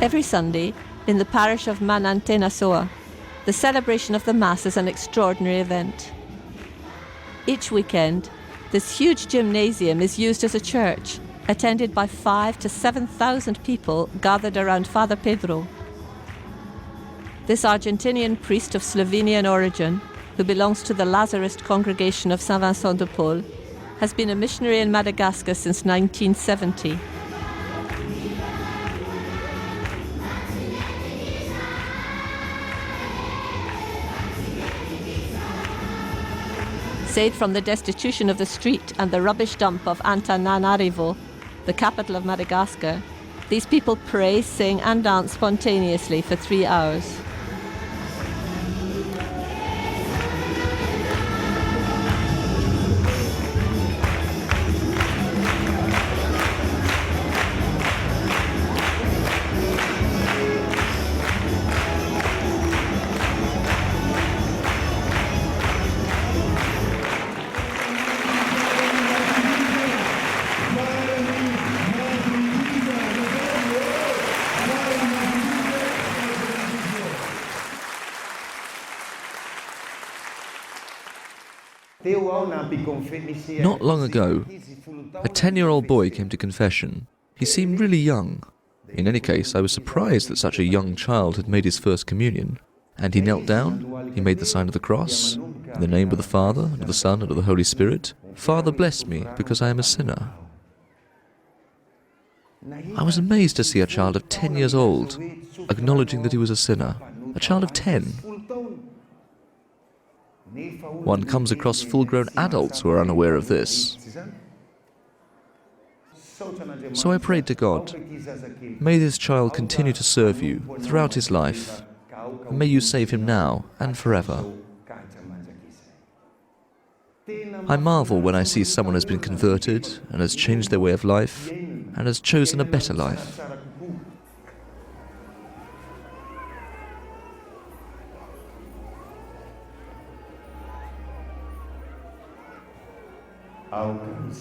Every Sunday, in the parish of Manantenasoa, the celebration of the Mass is an extraordinary event. Each weekend, this huge gymnasium is used as a church, attended by 5,000 to 7,000 people gathered around Father Pedro. This Argentinian priest of Slovenian origin, who belongs to the Lazarist congregation of Saint Vincent de Paul, has been a missionary in Madagascar since 1970. Saved from the destitution of the street and the rubbish dump of Antananarivo, the capital of Madagascar, these people pray, sing and dance spontaneously for 3 hours. Not long ago, a 10-year-old boy came to confession. He seemed really young. In any case, I was surprised that such a young child had made his first communion. And he knelt down, he made the sign of the cross, in the name of the Father, and of the Son, and of the Holy Spirit. Father, bless me, because I am a sinner. I was amazed to see a child of 10 years old acknowledging that he was a sinner. A child of 10. One comes across full-grown adults who are unaware of this. So I prayed to God, may this child continue to serve you throughout his life, and may you save him now and forever. I marvel when I see someone has been converted and has changed their way of life and has chosen a better life.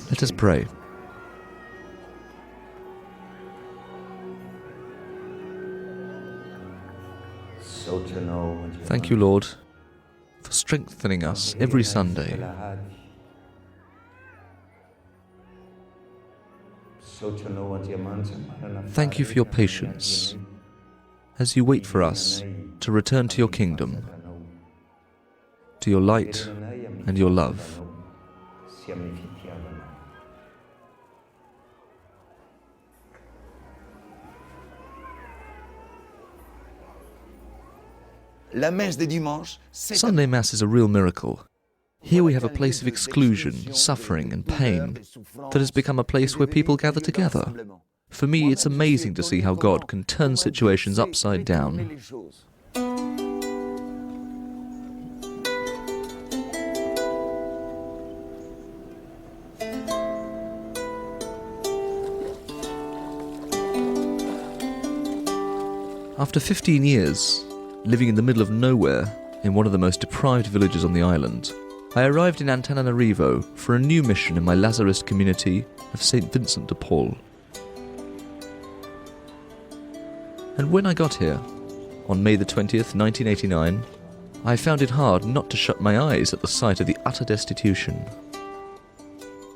Let us pray. Thank you, Lord, for strengthening us every Sunday. Thank you for your patience as you wait for us to return to your kingdom, to your light and your love. Sunday Mass is a real miracle. Here we have a place of exclusion, suffering and pain that has become a place where people gather together. For me, it's amazing to see how God can turn situations upside down. After 15 years, living in the middle of nowhere in one of the most deprived villages on the island, I arrived in Antananarivo for a new mission in my Lazarist community of St. Vincent de Paul. And when I got here, on May the 20th, 1989, I found it hard not to shut my eyes at the sight of the utter destitution.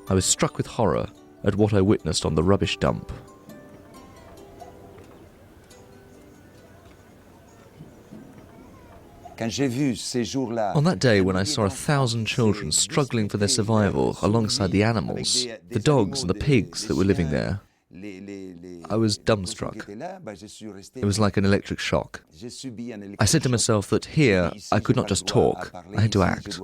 I was struck with horror at what I witnessed on the rubbish dump. On that day when I saw 1,000 children struggling for their survival alongside the animals, the dogs and the pigs that were living there, I was dumbstruck. It was like an electric shock. I said to myself that here I could not just talk, I had to act.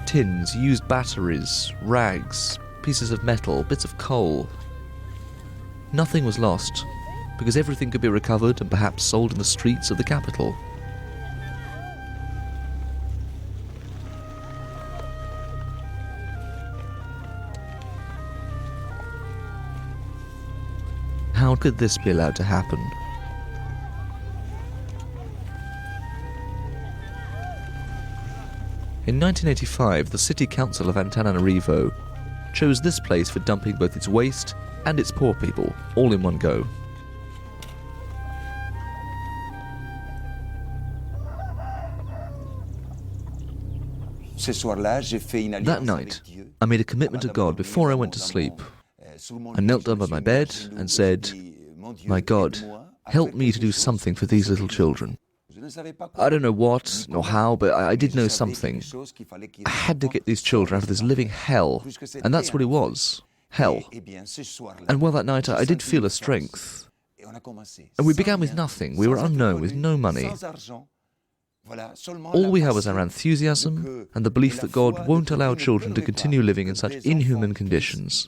Tins, used batteries, rags, pieces of metal, bits of coal. Nothing was lost, because everything could be recovered and perhaps sold in the streets of the capital. How could this be allowed to happen? In 1985, the City Council of Antananarivo chose this place for dumping both its waste and its poor people, all in one go. That night, I made a commitment to God before I went to sleep. I knelt down by my bed and said, "My God, help me to do something for these little children." I don't know what nor how, but I did know something. I had to get these children out of this living hell, and that's what it was, hell. And well, that night I did feel a strength. And we began with nothing. We were unknown, with no money. All we had was our enthusiasm and the belief that God won't allow children to continue living in such inhuman conditions.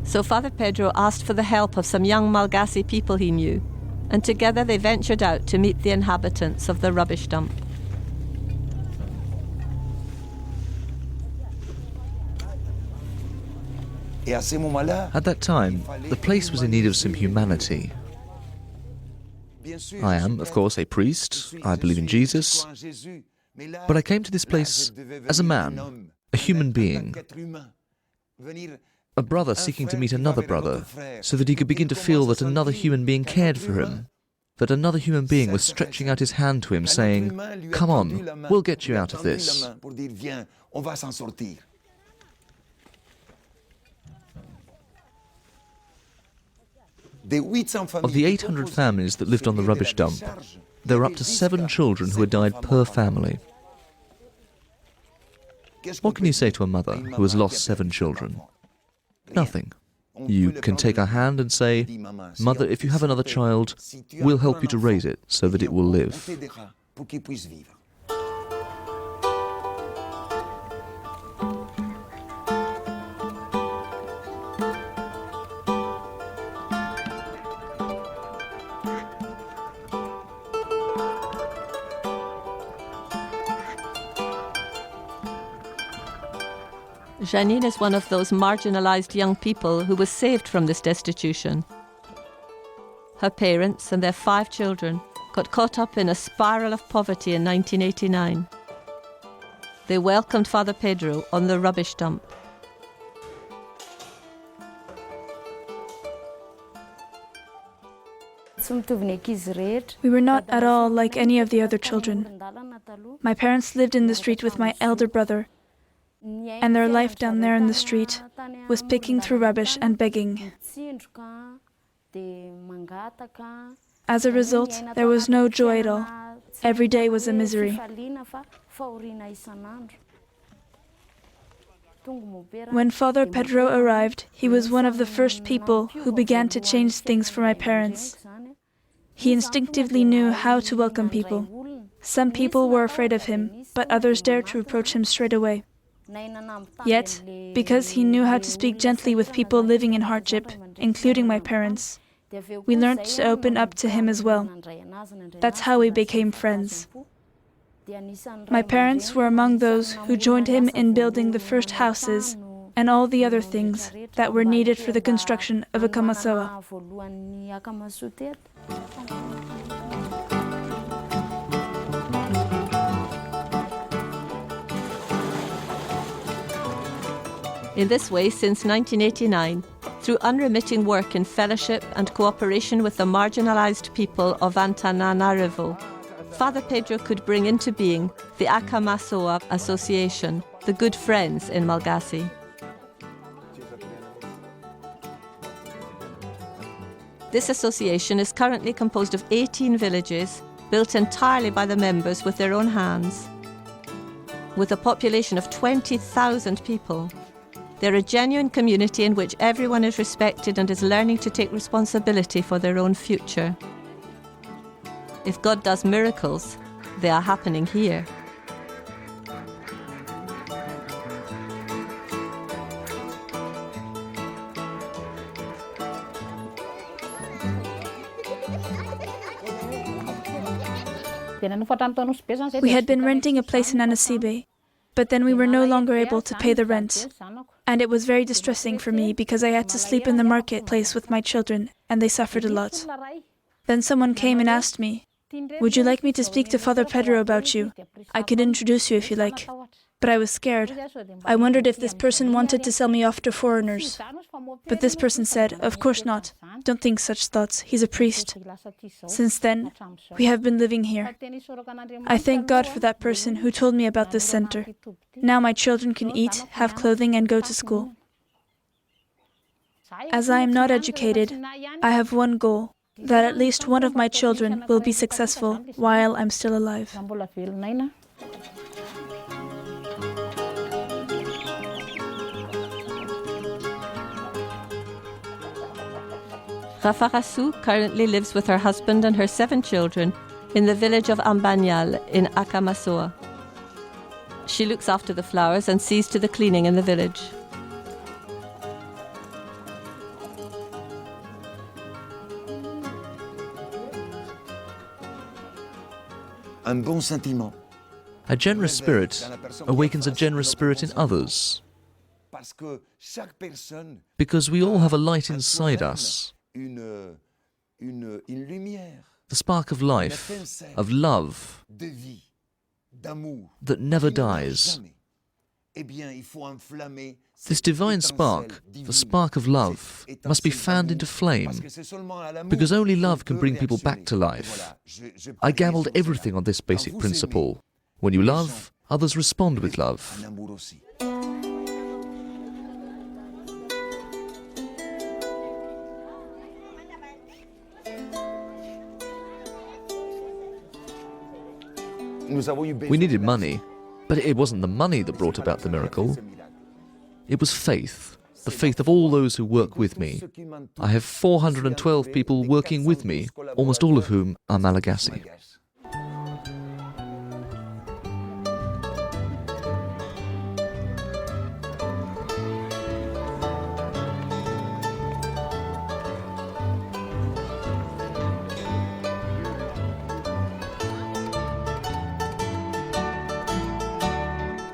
So Father Pedro asked for the help of some young Malagasy people he knew, and together they ventured out to meet the inhabitants of the rubbish dump. At that time, the place was in need of some humanity. I am, of course, a priest. I believe in Jesus. But I came to this place as a man, a human being, a brother seeking to meet another brother, so that he could begin to feel that another human being cared for him, that another human being was stretching out his hand to him, saying, "Come on, we'll get you out of this." Of the 800 families that lived on the rubbish dump, there were up to 7 children who had died per family. What can you say to a mother who has lost 7 children? Nothing. You can take her hand and say, "Mother, if you have another child, we'll help you to raise it so that it will live." Janine is one of those marginalised young people who was saved from this destitution. Her parents and their 5 children got caught up in a spiral of poverty in 1989. They welcomed Father Pedro on the rubbish dump. We were not at all like any of the other children. My parents lived in the street with my elder brother, and their life down there in the street was picking through rubbish and begging. As a result, there was no joy at all. Every day was a misery. When Father Pedro arrived, he was one of the first people who began to change things for my parents. He instinctively knew how to welcome people. Some people were afraid of him, but others dared to approach him straight away. Yet, because he knew how to speak gently with people living in hardship, including my parents, we learned to open up to him as well. That's how we became friends. My parents were among those who joined him in building the first houses and all the other things that were needed for the construction of a kamasoa. In this way, since 1989, through unremitting work in fellowship and cooperation with the marginalised people of Antananarivo, Father Pedro could bring into being the Akamasoa Association, the Good Friends in Malagasy. This association is currently composed of 18 villages, built entirely by the members with their own hands. With a population of 20,000 people, they're a genuine community in which everyone is respected and is learning to take responsibility for their own future. If God does miracles, they are happening here. We had been renting a place in Anasibe, but then we were no longer able to pay the rent. And it was very distressing for me because I had to sleep in the marketplace with my children, and they suffered a lot. Then someone came and asked me, "Would you like me to speak to Father Pedro about you? I could introduce you if you like." But I was scared. I wondered if this person wanted to sell me off to foreigners. But this person said, "Of course not. Don't think such thoughts. He's a priest." Since then, we have been living here. I thank God for that person who told me about this center. Now my children can eat, have clothing, and go to school. As I am not educated, I have one goal, that at least one of my children will be successful while I'm still alive. Rafarasu currently lives with her husband and her 7 children in the village of Ambanyal in Akamassoa. She looks after the flowers and sees to the cleaning in the village. A generous spirit awakens a generous spirit in others, because we all have a light inside us, the spark of life, of love, that never dies. This divine spark, the spark of love, must be fanned into flame, because only love can bring people back to life. I gambled everything on this basic principle. When you love, others respond with love. We needed money, but it wasn't the money that brought about the miracle. It was faith, the faith of all those who work with me. I have 412 people working with me, almost all of whom are Malagasy.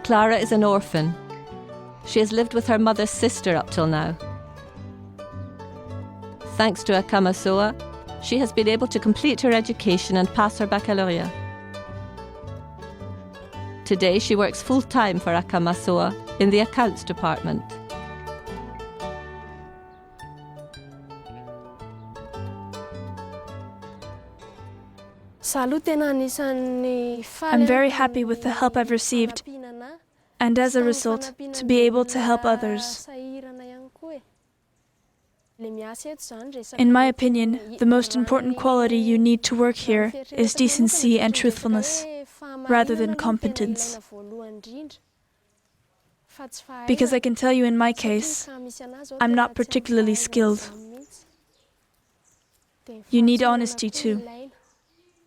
Clara is an orphan. She has lived with her mother's sister up till now. Thanks to Akamassoa, she has been able to complete her education and pass her baccalaureate. Today she works full-time for Akamassoa in the accounts department. I'm very happy with the help I've received, and as a result, to be able to help others. In my opinion, the most important quality you need to work here is decency and truthfulness, rather than competence. Because I can tell you in my case, I'm not particularly skilled. You need honesty too.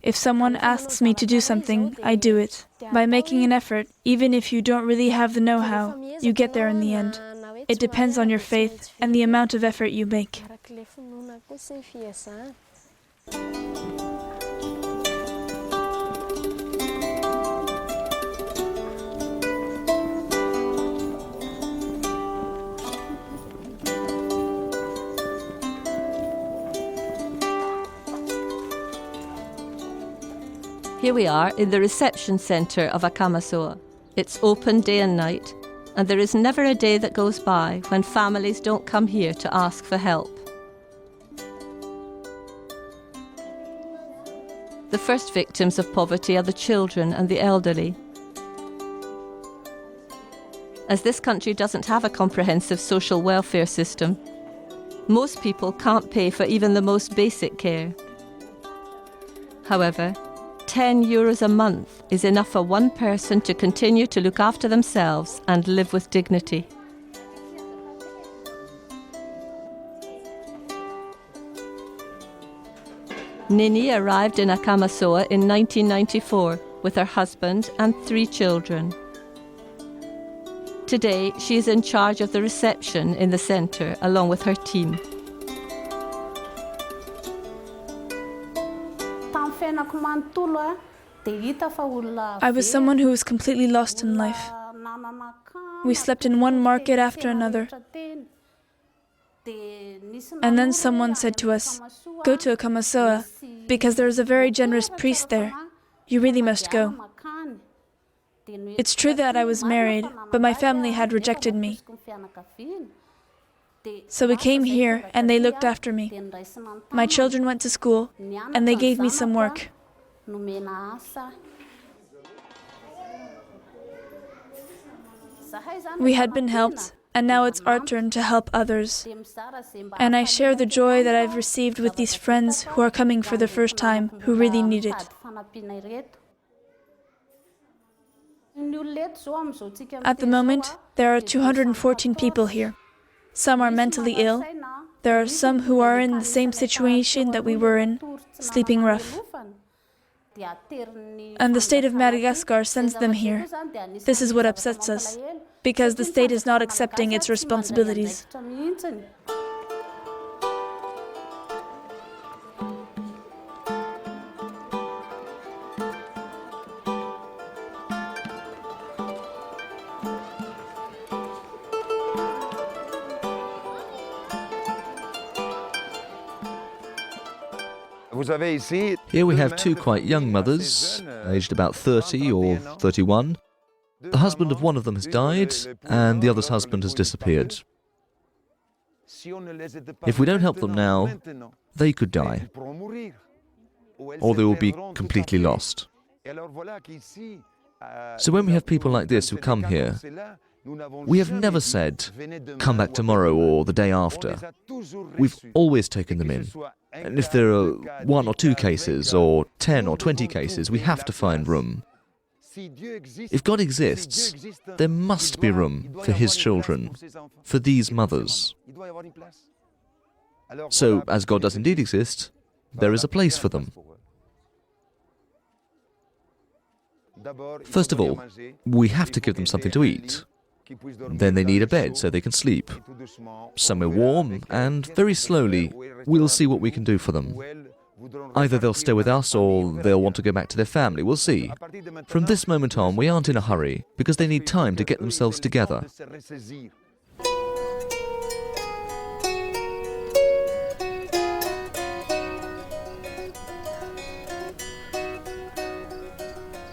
If someone asks me to do something, I do it. By making an effort, even if you don't really have the know-how, you get there in the end. It depends on your faith and the amount of effort you make. Here we are in the reception centre of Akamassoa. It's open day and night, and there is never a day that goes by when families don't come here to ask for help. The first victims of poverty are the children and the elderly. As this country doesn't have a comprehensive social welfare system, most people can't pay for even the most basic care. However, €10 a month is enough for one person to continue to look after themselves and live with dignity. Nini arrived in Akamassoa in 1994 with her husband and 3 children. Today, she is in charge of the reception in the centre along with her team. I was someone who was completely lost in life. We slept in one market after another. And then someone said to us, "Go to Akamasoa, because there is a very generous priest there. You really must go." It's true that I was married, but my family had rejected me. So we came here, and they looked after me. My children went to school, and they gave me some work. We had been helped, and now it's our turn to help others. And I share the joy that I've received with these friends who are coming for the first time, who really need it. At the moment, there are 214 people here. Some are mentally ill. There are some who are in the same situation that we were in, sleeping rough. And the state of Madagascar sends them here. This is what upsets us, because the state is not accepting its responsibilities. Here we have two quite young mothers, aged about 30 or 31. The husband of one of them has died, and the other's husband has disappeared. If we don't help them now, they could die, or they will be completely lost. So when we have people like this who come here, we have never said, "Come back tomorrow" or "the day after." We've always taken them in. And if there are 1 or 2 cases, or 10 or 20 cases, we have to find room. If God exists, there must be room for His children, for these mothers. So, as God does indeed exist, there is a place for them. First of all, we have to give them something to eat. Then they need a bed so they can sleep, somewhere warm, and very slowly we'll see what we can do for them. Either they'll stay with us or they'll want to go back to their family, we'll see. From this moment on, we aren't in a hurry, because they need time to get themselves together.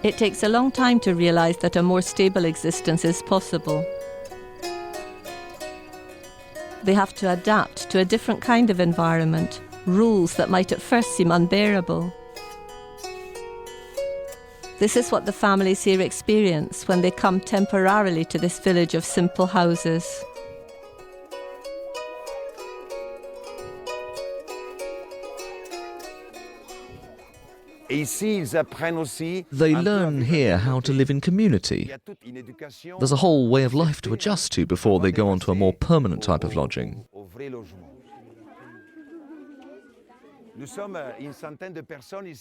It takes a long time to realize that a more stable existence is possible. They have to adapt to a different kind of environment, rules that might at first seem unbearable. This is what the families here experience when they come temporarily to this village of simple houses. They learn here how to live in community. There's a whole way of life to adjust to before they go on to a more permanent type of lodging.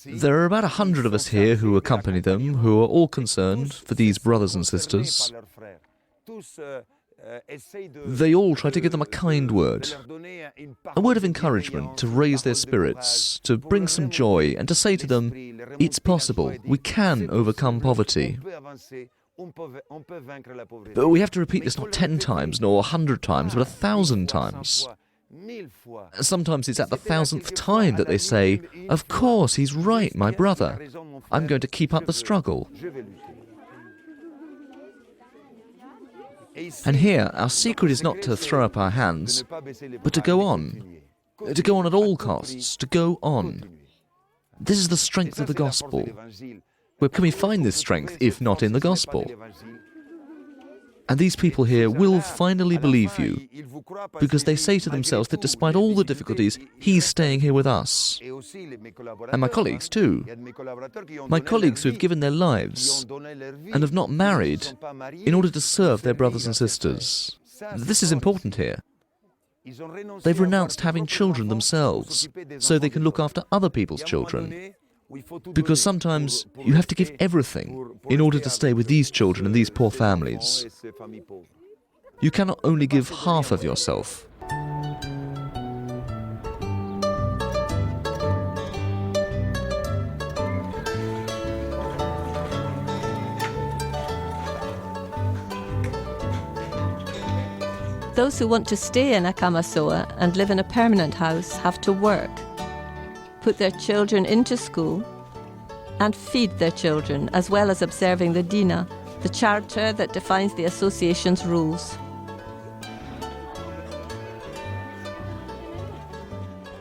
There are about 100 of us here who accompany them, who are all concerned for these brothers and sisters. They all try to give them a kind word, a word of encouragement to raise their spirits, to bring some joy, and to say to them, it's possible, we can overcome poverty. But we have to repeat this not 10 times, nor 100 times, but 1,000 times. Sometimes it's at the 1,000th time that they say, of course, he's right, my brother. I'm going to keep up the struggle. And here, our secret is not to throw up our hands, but to go on at all costs, to go on. This is the strength of the gospel. Where can we find this strength, if not in the gospel? And these people here will finally believe you, because they say to themselves that despite all the difficulties, he's staying here with us. And my colleagues too. My colleagues who have given their lives and have not married in order to serve their brothers and sisters. This is important here. They've renounced having children themselves, so they can look after other people's children. Because sometimes you have to give everything in order to stay with these children and these poor families. You cannot only give half of yourself. Those who want to stay in Akamasoa and live in a permanent house have to work, put their children into school, and feed their children, as well as observing the Dina, the charter that defines the association's rules.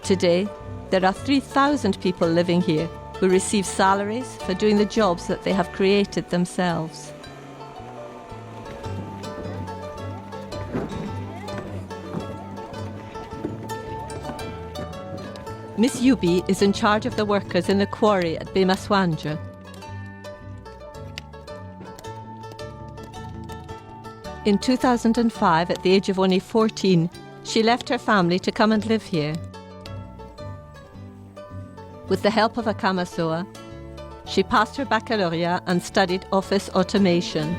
Today, there are 3,000 people living here who receive salaries for doing the jobs that they have created themselves. Miss Yubi is in charge of the workers in the quarry at Bemaswanja. In 2005, at the age of only 14, she left her family to come and live here. With the help of Akamasoa, she passed her baccalaureate and studied office automation.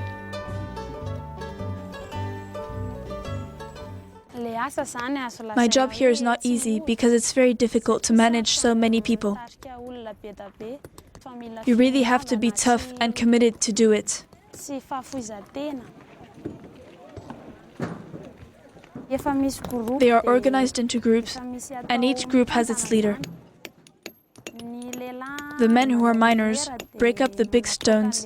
My job here is not easy because it's very difficult to manage so many people. You really have to be tough and committed to do it. They are organized into groups, and each group has its leader. The men who are miners break up the big stones.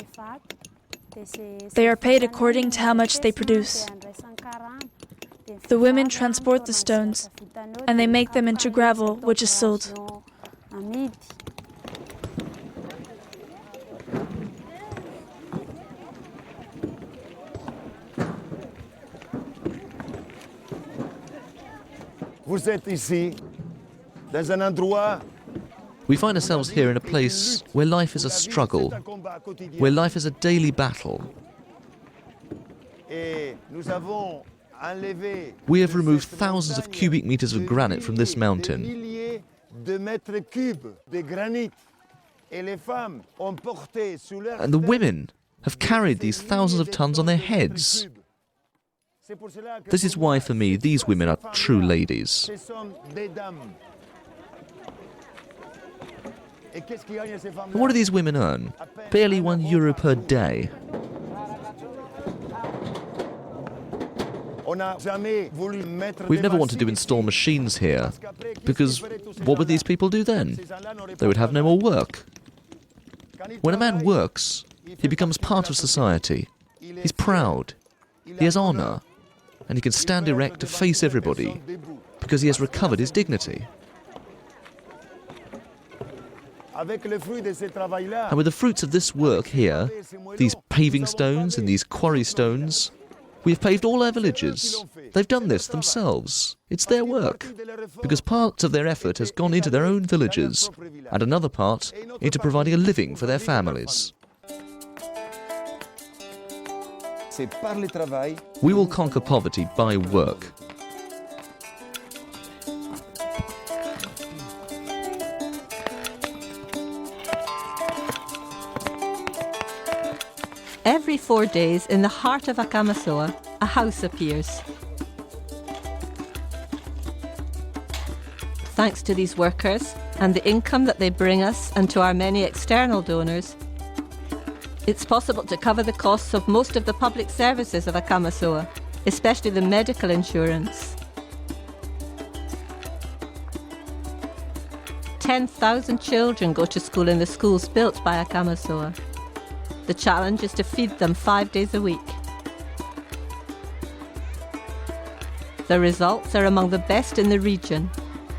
They are paid according to how much they produce. The women transport the stones, and they make them into gravel, which is sold. Vous êtes ici, dans un endroit. We find ourselves here in a place where life is a struggle, where life is a daily battle. We have removed thousands of cubic meters of granite from this mountain. And the women have carried these thousands of tons on their heads. This is why, for me, these women are true ladies. What do these women earn? Barely €1 per day. We've never wanted to install machines here, because what would these people do then? They would have no more work. When a man works, he becomes part of society. He's proud, he has honor, and he can stand erect to face everybody, because he has recovered his dignity. And with the fruits of this work here, these paving stones and these quarry stones, we have paved all our villages. They've done this themselves. It's their work, because part of their effort has gone into their own villages, and another part into providing a living for their families. We will conquer poverty by work. Every 4 days, in the heart of Akamasoa, a house appears. Thanks to these workers and the income that they bring us and to our many external donors, it's possible to cover the costs of most of the public services of Akamasoa, especially the medical insurance. 10,000 children go to school in the schools built by Akamasoa. The challenge is to feed them 5 days a week. The results are among the best in the region.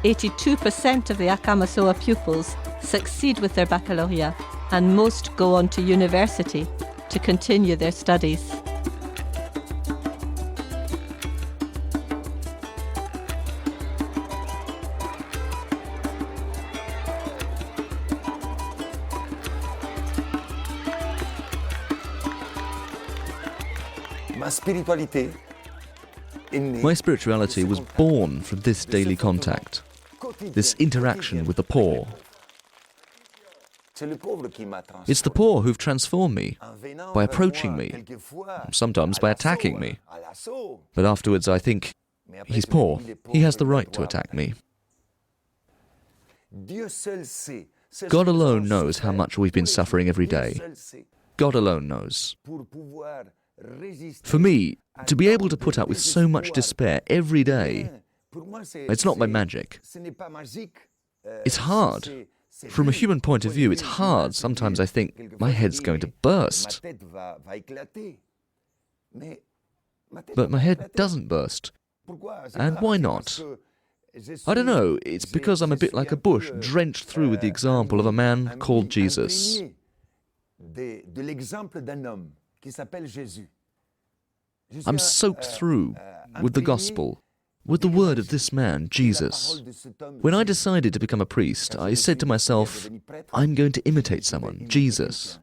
82% of the Akamasoa pupils succeed with their baccalaureate, and most go on to university to continue their studies. My spirituality was born from this daily contact, this interaction with the poor. It's the poor who've transformed me by approaching me, sometimes by attacking me. But afterwards I think, he's poor, he has the right to attack me. God alone knows how much we've been suffering every day. God alone knows. For me, to be able to put up with so much despair every day, it's not by magic. It's hard. From a human point of view, it's hard. Sometimes I think, my head's going to burst. But my head doesn't burst. And why not? I don't know, it's because I'm a bit like a bush, drenched through with the example of a man called Jesus. I'm soaked through with the gospel, with the word of this man, Jesus. When I decided to become a priest, I said to myself, I'm going to imitate someone, Jesus.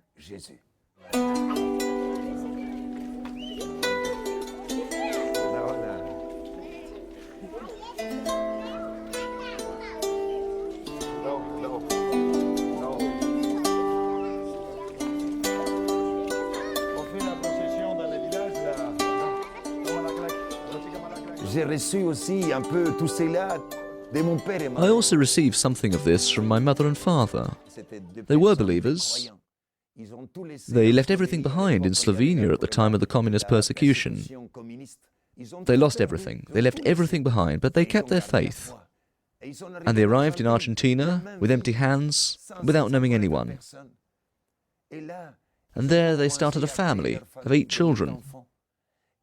I also received something of this from my mother and father. They were believers. They left everything behind in Slovenia at the time of the communist persecution. They lost everything. They left everything behind, but they kept their faith. And they arrived in Argentina with empty hands, without knowing anyone. And there they started a family of 8 children.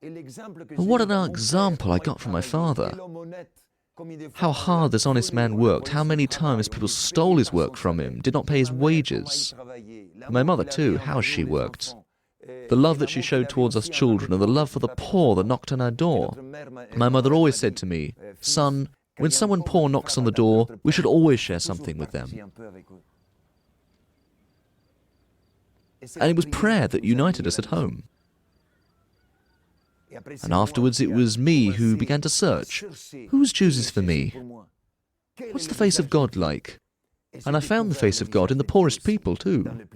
And what an example I got from my father. How hard this honest man worked, how many times people stole his work from him, did not pay his wages. My mother too, how she worked. The love that she showed towards us children and the love for the poor that knocked on our door. My mother always said to me, son, when someone poor knocks on the door, we should always share something with them. And it was prayer that united us at home. And afterwards it was me who began to search. Whose chooses for me? What's the face of God like? And I found the face of God in the poorest people too.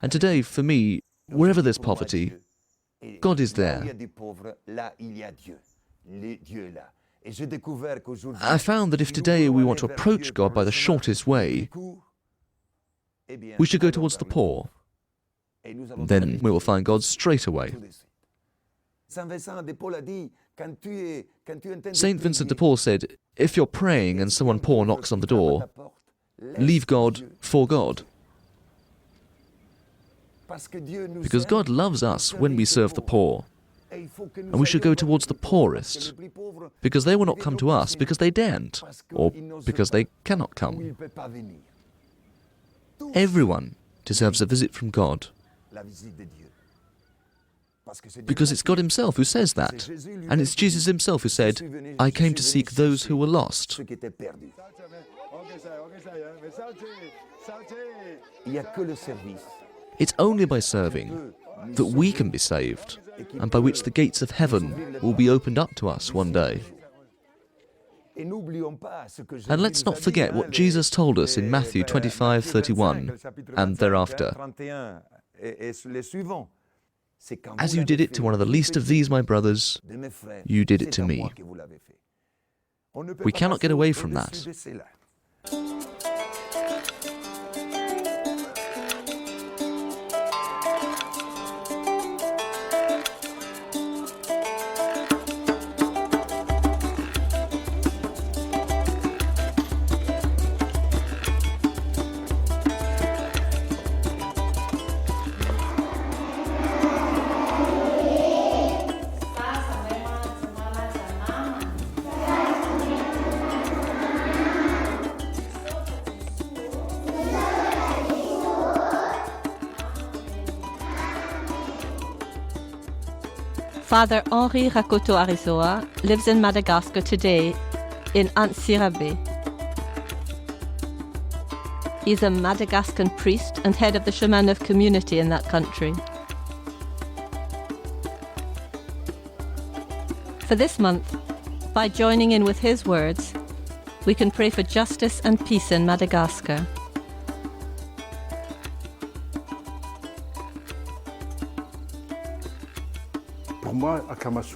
And today, for me, wherever there's poverty, God is there. I found that if today we want to approach God by the shortest way, we should go towards the poor. Then we will find God straight away. Saint Vincent de Paul said, if you're praying and someone poor knocks on the door, leave God for God. Because God loves us when we serve the poor. And we should go towards the poorest, because they will not come to us because they daren't, or because they cannot come. Everyone deserves a visit from God. Because it's God himself who says that. And it's Jesus himself who said, I came to seek those who were lost. It's only by serving that we can be saved, and by which the gates of heaven will be opened up to us one day. And let's not forget what Jesus told us in Matthew 25:31 and thereafter. As you did it to one of the least of these, my brothers, you did it to me. We cannot get away from that. Father Henri Rakoto Arizoa lives in Madagascar today, in Antsirabe. He's a Madagascan priest and head of the Shamanov community in that country. For this month, by joining in with his words, we can pray for justice and peace in Madagascar.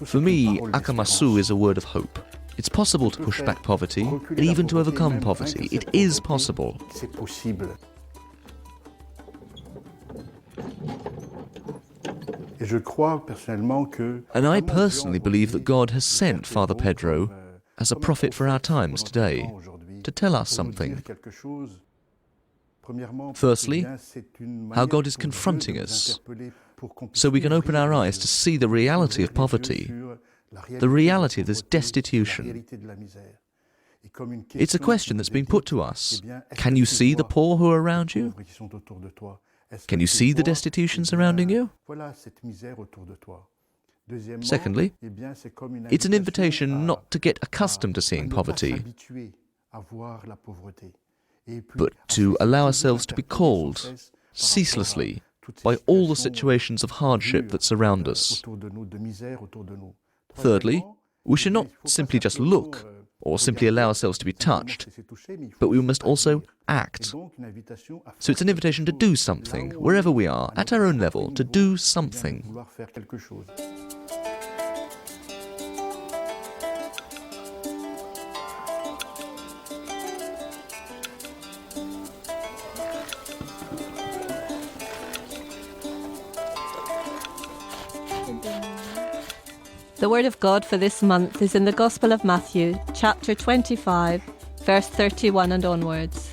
For me, Akamasu is a word of hope. It's possible to push back poverty, and even to overcome poverty. It is possible. And I personally believe that God has sent Father Pedro as a prophet for our times today to tell us something. Firstly, how God is confronting us, so we can open our eyes to see the reality of poverty, the reality of this destitution. It's a question that's being put to us. Can you see the poor who are around you? Can you see the destitution surrounding you? Secondly, it's an invitation not to get accustomed to seeing poverty, but to allow ourselves to be called ceaselessly by all the situations of hardship that surround us. Thirdly, we should not simply just look or simply allow ourselves to be touched, but we must also act. So it's an invitation to do something, wherever we are, at our own level, to do something. The word of God for this month is in the Gospel of Matthew, chapter 25, verse 31 and onwards.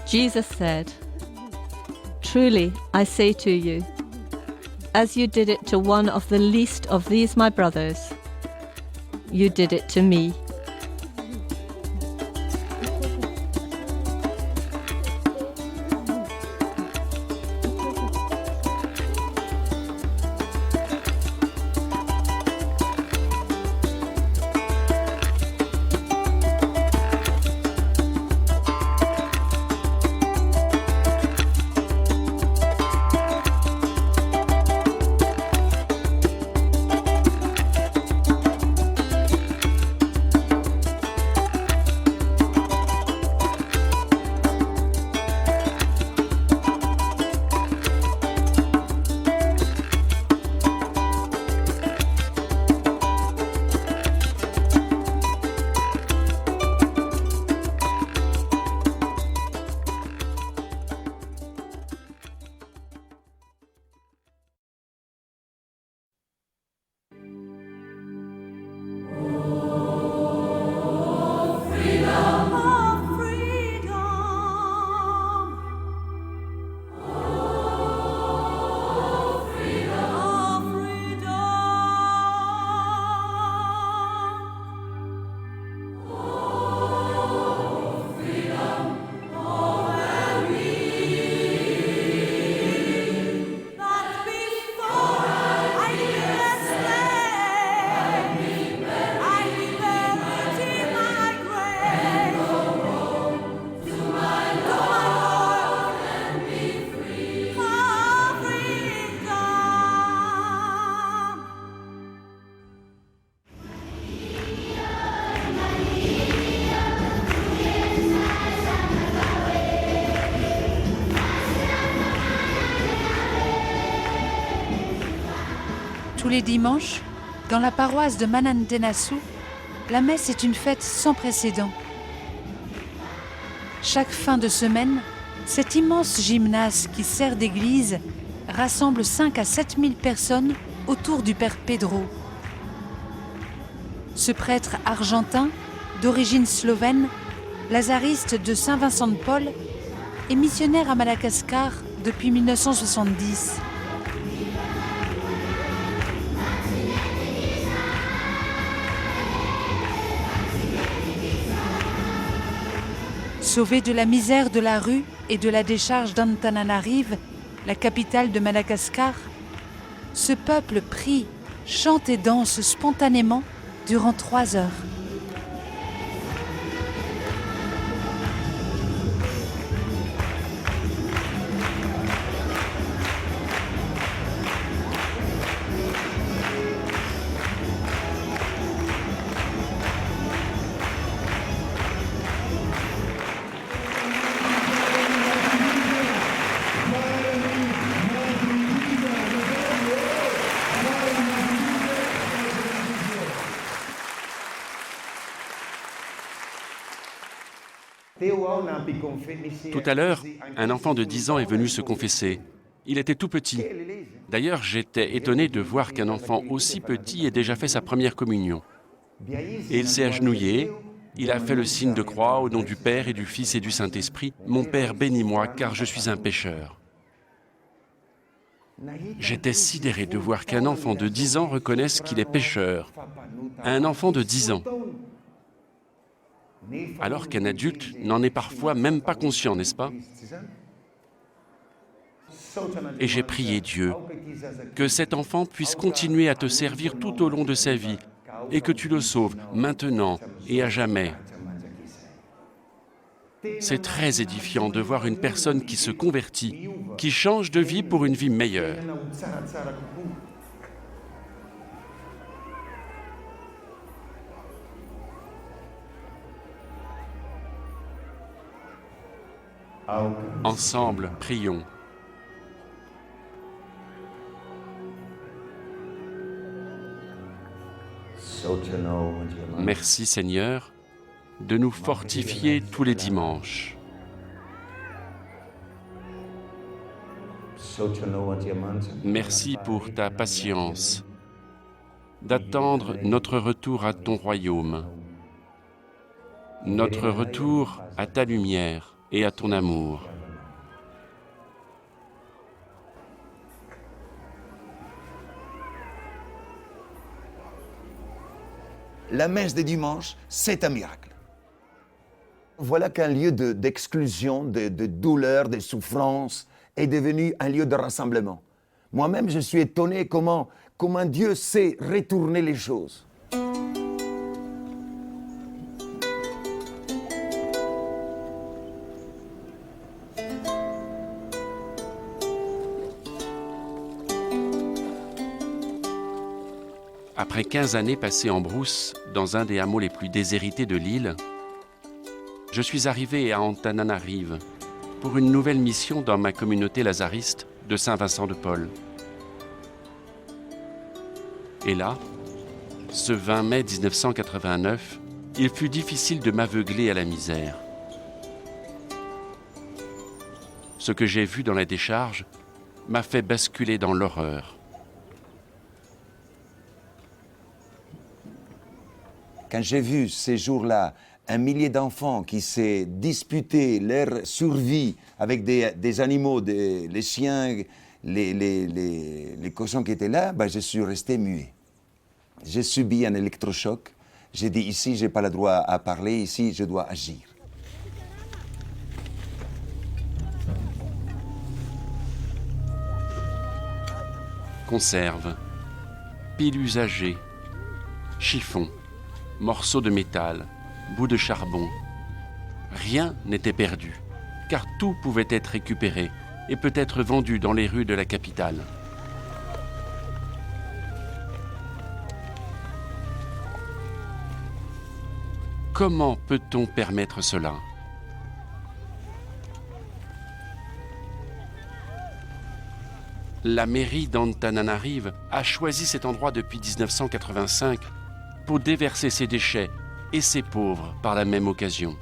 Jesus said, "Truly, I say to you, as you did it to one of the least of these my brothers, you did it to me." Tous les dimanches, dans la paroisse de Manantenasu, la messe est une fête sans précédent. Chaque fin de semaine, cet immense gymnase qui sert d'église rassemble 5 à 7 000 personnes autour du Père Pedro. Ce prêtre argentin, d'origine slovène, lazariste de Saint-Vincent-de-Paul, est missionnaire à Madagascar depuis 1970. Sauvé de la misère de la rue et de la décharge d'Antananarive, la capitale de Madagascar, ce peuple prie, chante et danse spontanément durant 3 heures. Tout à l'heure, un enfant de 10 ans est venu se confesser. Il était tout petit. D'ailleurs, j'étais étonné de voir qu'un enfant aussi petit ait déjà fait sa première communion. Et il s'est agenouillé, il a fait le signe de croix au nom du Père et du Fils et du Saint-Esprit. « Mon Père, bénis-moi, car je suis un pécheur. » J'étais sidéré de voir qu'un enfant de 10 ans reconnaisse qu'il est pécheur. Un enfant de 10 ans. Alors qu'un adulte n'en est parfois même pas conscient, n'est-ce pas? Et j'ai prié Dieu que cet enfant puisse continuer à te servir tout au long de sa vie et que tu le sauves maintenant et à jamais. C'est très édifiant de voir une personne qui se convertit, qui change de vie pour une vie meilleure. Ensemble, prions. Merci Seigneur de nous fortifier tous les dimanches. Merci pour ta patience, d'attendre notre retour à ton royaume, notre retour à ta lumière et à ton amour. La messe des dimanches, c'est un miracle. Voilà qu'un lieu d'exclusion, de douleur, de souffrance est devenu un lieu de rassemblement. Moi-même, je suis étonné comment Dieu sait retourner les choses. Après 15 années passées en brousse, dans un des hameaux les plus déshérités de l'île, je suis arrivé à Antananarive pour une nouvelle mission dans ma communauté lazariste de Saint-Vincent-de-Paul. Et là, ce 20 mai 1989, il fut difficile de m'aveugler à la misère. Ce que j'ai vu dans la décharge m'a fait basculer dans l'horreur. Quand j'ai vu ces jours-là un millier d'enfants qui s'est disputé leur survie avec des animaux, les chiens, les cochons qui étaient là, je suis resté muet. J'ai subi un électrochoc. J'ai dit ici, je n'ai pas le droit à parler, ici, je dois agir. Conserve, piles usagées, chiffons, morceaux de métal, bouts de charbon. Rien n'était perdu, car tout pouvait être récupéré et peut être vendu dans les rues de la capitale. Comment peut-on permettre cela? La mairie d'Antananarive a choisi cet endroit depuis 1985 pour déverser ses déchets et ses pauvres par la même occasion.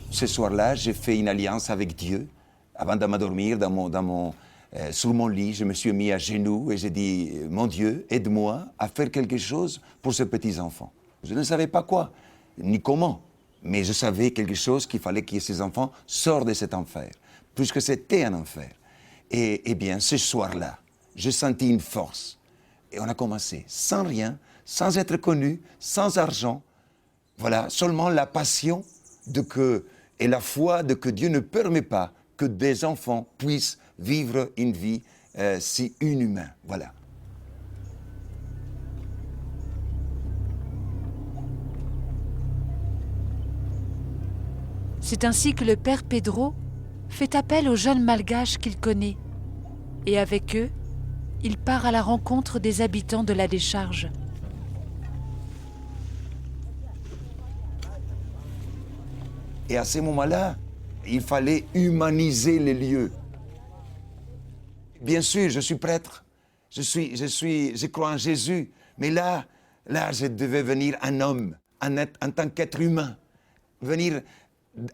Ce soir-là, j'ai fait une alliance avec Dieu. Avant de m'endormir sur mon lit, je me suis mis à genoux et j'ai dit « Mon Dieu, aide-moi à faire quelque chose pour ces petits-enfants. » Je ne savais pas quoi, ni comment, mais je savais quelque chose qu'il fallait que ces enfants sortent de cet enfer, puisque c'était un enfer. Et bien, ce soir-là, j'ai senti une force. Et on a commencé sans rien, sans être connu, sans argent. Voilà, seulement la passion et la foi de que Dieu ne permet pas que des enfants puissent vivre une vie si inhumaine. Voilà. C'est ainsi que le père Pedro fait appel aux jeunes malgaches qu'il connaît. Et avec eux, il part à la rencontre des habitants de la décharge. Et à ce moment-là, il fallait humaniser les lieux. Bien sûr, je suis prêtre, je crois en Jésus, mais là, je devais devenir un homme, en tant qu'être humain. venir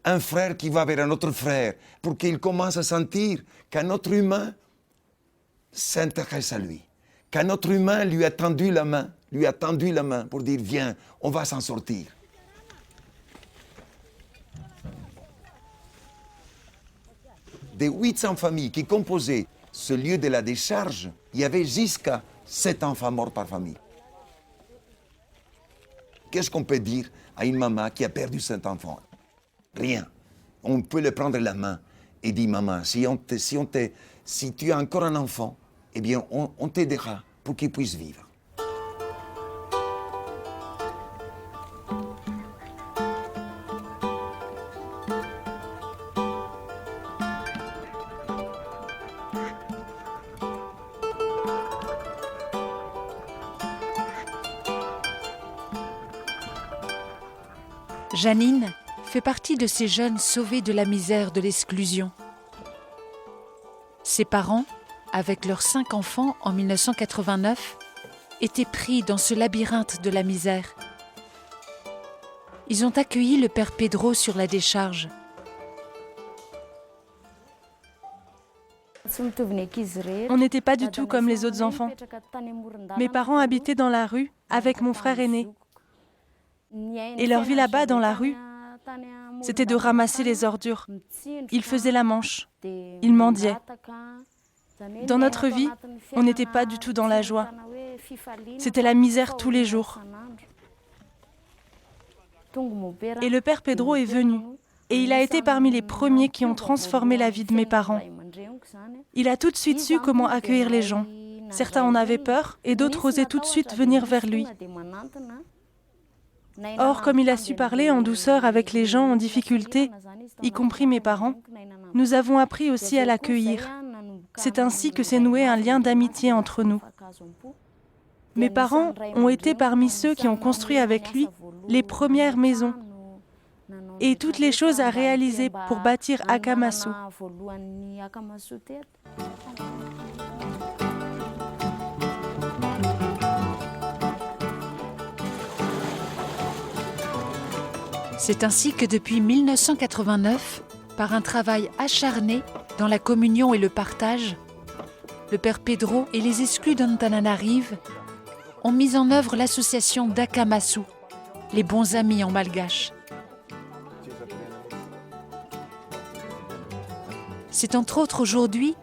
un frère qui va vers un autre frère, pour qu'il commence à sentir qu'un autre humain s'intéresse à lui, qu'un autre humain lui a tendu la main pour dire viens, on va s'en sortir. Des 800 familles qui composaient ce lieu de la décharge, il y avait jusqu'à 7 enfants morts par famille. Qu'est-ce qu'on peut dire à une maman qui a perdu 7 enfants? Rien. On peut le prendre la main et dire maman, si tu as encore un enfant, eh bien on t'aidera pour qu'il puisse vivre. Janine fait partie de ces jeunes sauvés de la misère de l'exclusion. Ses parents, avec leurs 5 enfants en 1989, étaient pris dans ce labyrinthe de la misère. Ils ont accueilli le père Pedro sur la décharge. On n'était pas du tout comme les autres enfants. Mes parents habitaient dans la rue avec mon frère aîné. Et leur vie là-bas, dans la rue, c'était de ramasser les ordures. Ils faisaient la manche. Ils mendiaient. Dans notre vie, on n'était pas du tout dans la joie. C'était la misère tous les jours. Et le père Pedro est venu. Et il a été parmi les premiers qui ont transformé la vie de mes parents. Il a tout de suite su comment accueillir les gens. Certains en avaient peur et d'autres osaient tout de suite venir vers lui. Or, comme il a su parler en douceur avec les gens en difficulté, y compris mes parents, nous avons appris aussi à l'accueillir. C'est ainsi que s'est noué un lien d'amitié entre nous. Mes parents ont été parmi ceux qui ont construit avec lui les premières maisons et toutes les choses à réaliser pour bâtir Akamasu. C'est ainsi que depuis 1989, par un travail acharné dans la communion et le partage, le père Pedro et les exclus d'Antananarive ont mis en œuvre l'association d'Akamasu, les bons amis en malgache. C'est entre autres aujourd'hui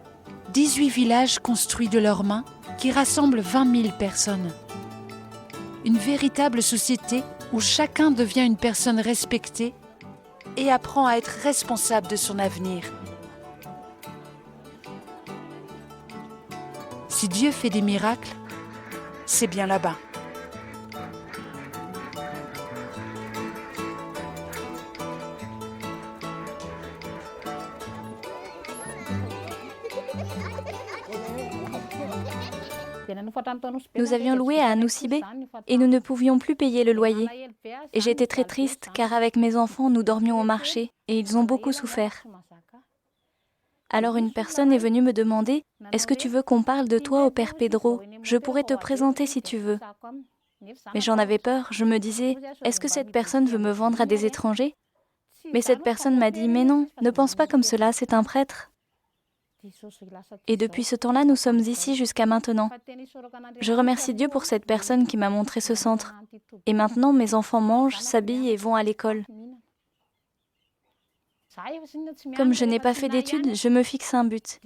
18 villages construits de leurs mains qui rassemblent 20 000 personnes. Une véritable société où chacun devient une personne respectée et apprend à être responsable de son avenir. Si Dieu fait des miracles, c'est bien là-bas. Nous avions loué à Anusibé et nous ne pouvions plus payer le loyer. Et j'étais très triste car avec mes enfants, nous dormions au marché et ils ont beaucoup souffert. Alors une personne est venue me demander « Est-ce que tu veux qu'on parle de toi au père Pedro? Je pourrais te présenter si tu veux. » Mais j'en avais peur, je me disais « Est-ce que cette personne veut me vendre à des étrangers ?» Mais cette personne m'a dit « Mais non, ne pense pas comme cela, c'est un prêtre. » Et depuis ce temps-là, nous sommes ici jusqu'à maintenant. Je remercie Dieu pour cette personne qui m'a montré ce centre. Et maintenant, mes enfants mangent, s'habillent et vont à l'école. Comme je n'ai pas fait d'études, je me fixe un but.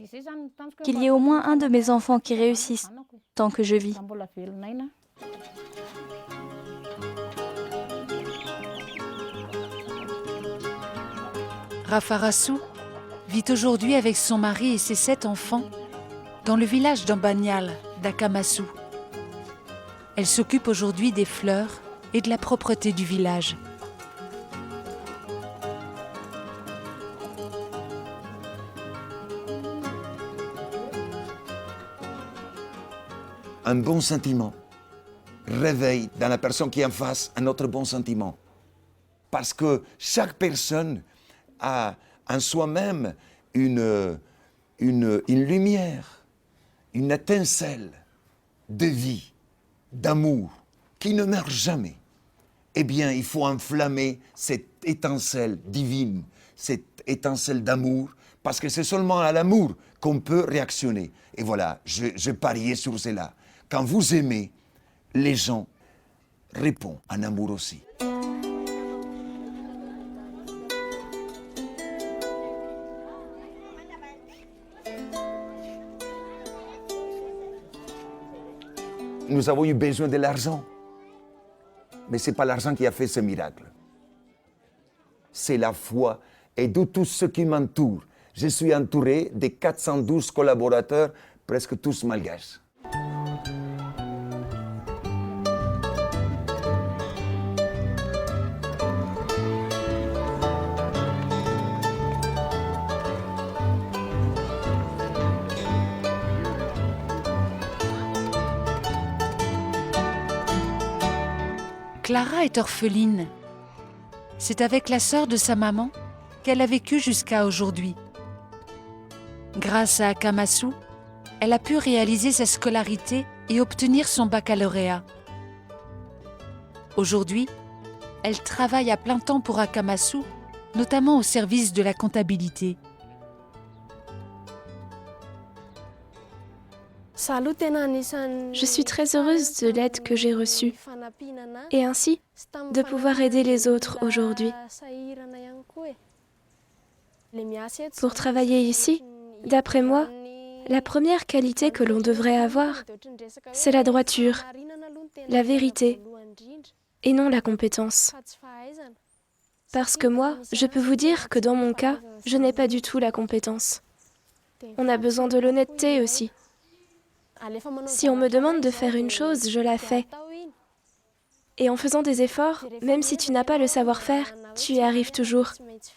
Qu'il y ait au moins un de mes enfants qui réussisse tant que je vis. Rafarasu vit aujourd'hui avec son mari et ses 7 enfants dans le village d'Ambanyal, d'Akamasu. Elle s'occupe aujourd'hui des fleurs et de la propreté du village. Un bon sentiment réveille dans la personne qui est en face un autre bon sentiment. Parce que chaque personne a en soi-même une lumière, une étincelle de vie, d'amour, qui ne meurt jamais. Eh bien, il faut enflammer cette étincelle divine, cette étincelle d'amour, parce que c'est seulement à l'amour qu'on peut réactionner. Et voilà, je pariais sur cela. Quand vous aimez, les gens répondent en amour aussi. Nous avons eu besoin de l'argent. Mais ce n'est pas l'argent qui a fait ce miracle. C'est la foi et de tous ceux qui m'entourent. Je suis entouré de 412 collaborateurs, presque tous malgaches. Clara est orpheline. C'est avec la sœur de sa maman qu'elle a vécu jusqu'à aujourd'hui. Grâce à Akamasou, elle a pu réaliser sa scolarité et obtenir son baccalauréat. Aujourd'hui, elle travaille à plein temps pour Akamasou, notamment au service de la comptabilité. Je suis très heureuse de l'aide que j'ai reçue et ainsi de pouvoir aider les autres aujourd'hui. Pour travailler ici, d'après moi, la première qualité que l'on devrait avoir, c'est la droiture, la vérité et non la compétence. Parce que moi, je peux vous dire que dans mon cas, je n'ai pas du tout la compétence. On a besoin de l'honnêteté aussi. Si on me demande de faire une chose, je la fais. Et en faisant des efforts, même si tu n'as pas le savoir-faire, tu y arrives toujours.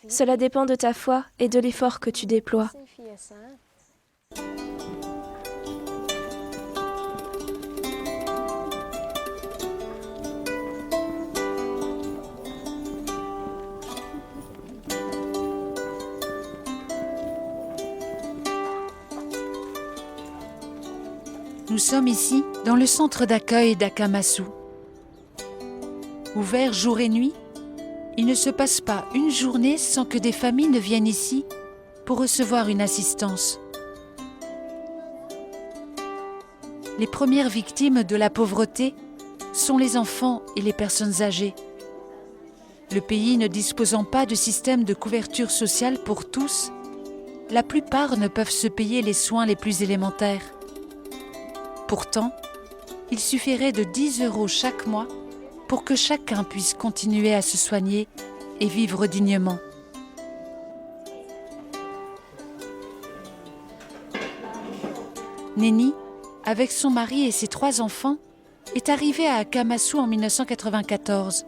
Cela dépend de ta foi et de l'effort que tu déploies. Nous sommes ici, dans le centre d'accueil d'Akamasou. Ouvert jour et nuit, il ne se passe pas une journée sans que des familles ne viennent ici pour recevoir une assistance. Les premières victimes de la pauvreté sont les enfants et les personnes âgées. Le pays ne disposant pas de système de couverture sociale pour tous, la plupart ne peuvent se payer les soins les plus élémentaires. Pourtant, il suffirait de 10 € chaque mois pour que chacun puisse continuer à se soigner et vivre dignement. Néni, avec son mari et ses 3 enfants, est arrivée à Akamasou en 1994.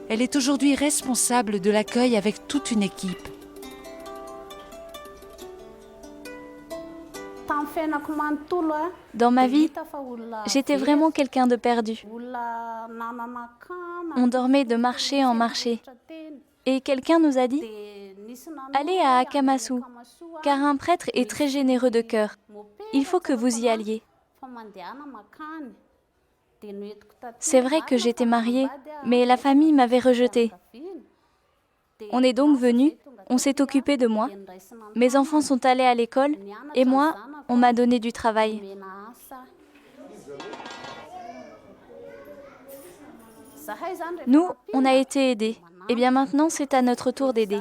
Elle est aujourd'hui responsable de l'accueil avec toute une équipe. Dans ma vie, j'étais vraiment quelqu'un de perdu. On dormait de marché en marché. Et quelqu'un nous a dit « Allez à Akamasou, car un prêtre est très généreux de cœur. Il faut que vous y alliez. » C'est vrai que j'étais mariée, mais la famille m'avait rejetée. On est donc venus, on s'est occupé de moi. Mes enfants sont allés à l'école et moi, on m'a donné du travail. Nous, on a été aidés. Et bien maintenant, c'est à notre tour d'aider.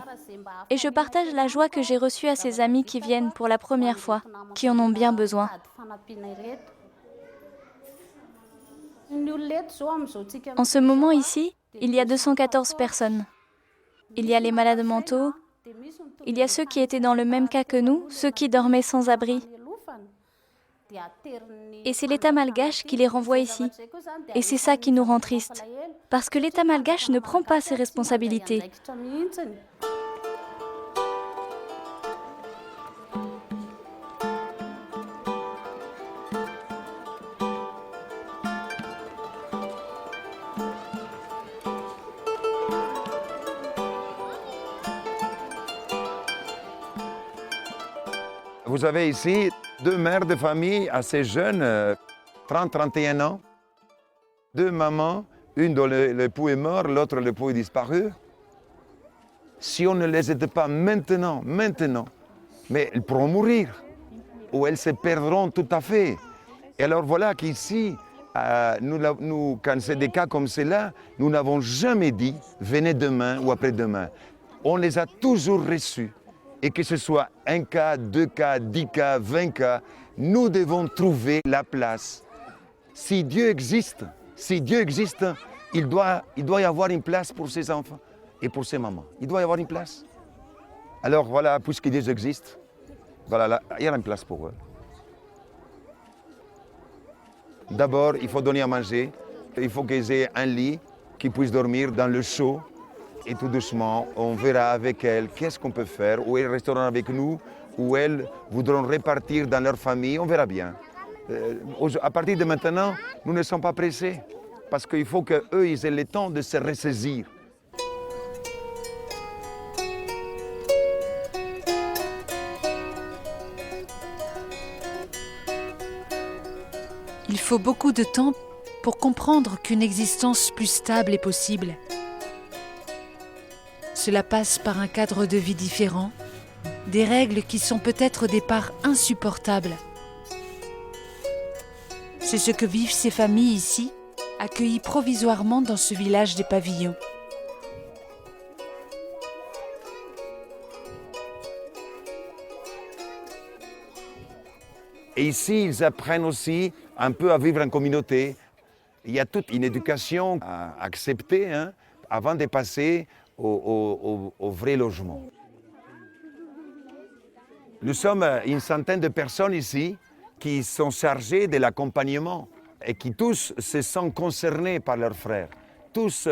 Et je partage la joie que j'ai reçue à ces amis qui viennent pour la première fois, qui en ont bien besoin. En ce moment ici, il y a 214 personnes. Il y a les malades mentaux, il y a ceux qui étaient dans le même cas que nous, ceux qui dormaient sans abri. Et c'est l'État malgache qui les renvoie ici. Et c'est ça qui nous rend tristes. Parce que l'État malgache ne prend pas ses responsabilités. Vous avez ici 2 mères de famille assez jeunes, 30-31 ans. 2 mamans, une dont l'époux est mort, l'autre l'époux est disparu. Si on ne les aide pas maintenant, mais elles pourront mourir, ou elles se perdront tout à fait. Et alors voilà qu'ici, nous, quand c'est des cas comme cela, nous n'avons jamais dit « venez demain ou après-demain ». On les a toujours reçus. Et que ce soit 1 cas, 2 cas, 10 cas, 20 cas, nous devons trouver la place. Si Dieu existe, il doit y avoir une place pour ses enfants et pour ses mamans. Il doit y avoir une place. Alors voilà, puisque Dieu existe, voilà, là, il y a une place pour eux. D'abord, il faut donner à manger. Il faut qu'ils aient un lit, qu'ils puissent dormir dans le chaud. Et tout doucement, on verra avec elles qu'est-ce qu'on peut faire, ou elles resteront avec nous, ou elles voudront repartir dans leur famille, on verra bien. À partir de maintenant, nous ne sommes pas pressés, parce qu'il faut qu'eux, ils aient le temps de se ressaisir. Il faut beaucoup de temps pour comprendre qu'une existence plus stable est possible. Cela passe par un cadre de vie différent, des règles qui sont peut-être au départ insupportables. C'est ce que vivent ces familles ici, accueillies provisoirement dans ce village des pavillons. Et ici, ils apprennent aussi un peu à vivre en communauté. Il y a toute une éducation à accepter avant de passer au vrai logement. Nous sommes une centaine de personnes ici qui sont chargées de l'accompagnement et qui tous se sentent concernés par leurs frères. Tous